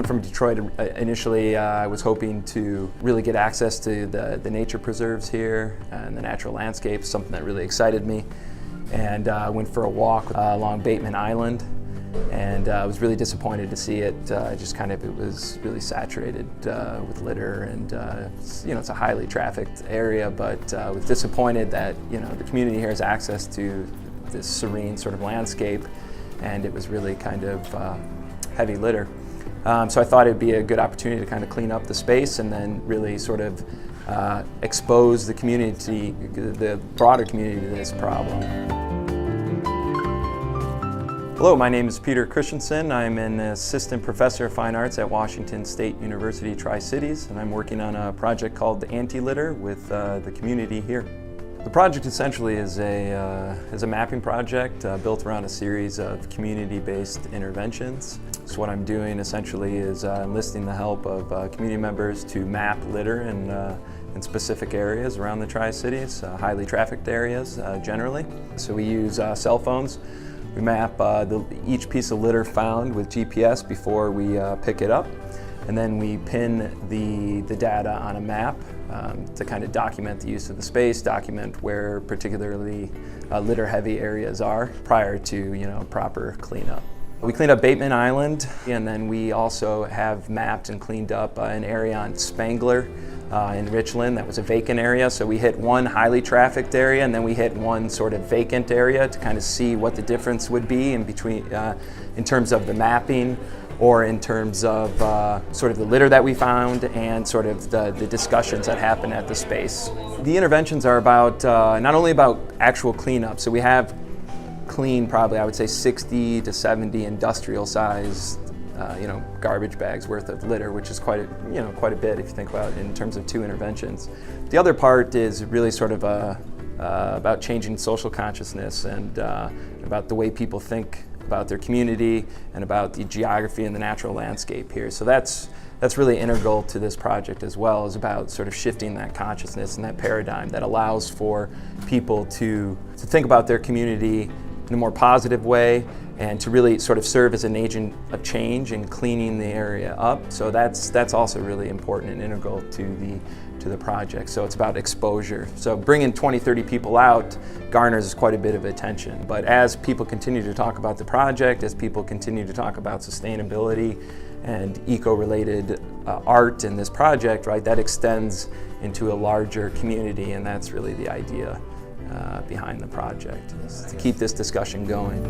from Detroit. Initially, I was hoping to really get access to the nature preserves here and the natural landscapes, something that really excited me. And went for a walk along Bateman Island, and I was really disappointed to see it. It was really saturated with litter, and it's a highly trafficked area. But I was disappointed that the community here has access to this serene sort of landscape, and it was really kind of heavy litter. So I thought it'd be a good opportunity to kind of clean up the space and then really sort of expose the community, the broader community, to this problem. Hello, my name is Peter Christensen. I'm an assistant professor of fine arts at Washington State University Tri-Cities, and I'm working on a project called Anti-Litter with the community here. The project essentially is a mapping project built around a series of community-based interventions. So what I'm doing essentially is enlisting the help of community members to map litter in specific areas around the Tri-Cities, highly trafficked areas generally. So we use cell phones. We map each piece of litter found with GPS before we pick it up, and then we pin the data on a map to kind of document the use of the space, document where particularly litter-heavy areas are prior to proper cleanup. We cleaned up Bateman Island, and then we also have mapped and cleaned up an area on Spangler in Richland that was a vacant area. So we hit one highly trafficked area, and then we hit one sort of vacant area to kind of see what the difference would be in between, in terms of the mapping, or in terms of sort of the litter that we found and sort of the discussions that happen at the space. The interventions are about not only about actual cleanup. So we have cleaned probably, I would say, 60 to 70 industrial sized garbage bags worth of litter, which is quite a bit if you think about it in terms of 2 interventions. The other part is really sort of about changing social consciousness and about the way people think about their community and about the geography and the natural landscape here. So that's really integral to this project as well, is about sort of shifting that consciousness and that paradigm that allows for people to think about their community in a more positive way and to really sort of serve as an agent of change in cleaning the area up. So that's also really important and integral to the project. So it's about exposure. So bringing 20, 30 people out garners quite a bit of attention. But as people continue to talk about the project, as people continue to talk about sustainability and eco-related art in this project, right, that extends into a larger community, and that's really the idea behind the project, is to keep this discussion going.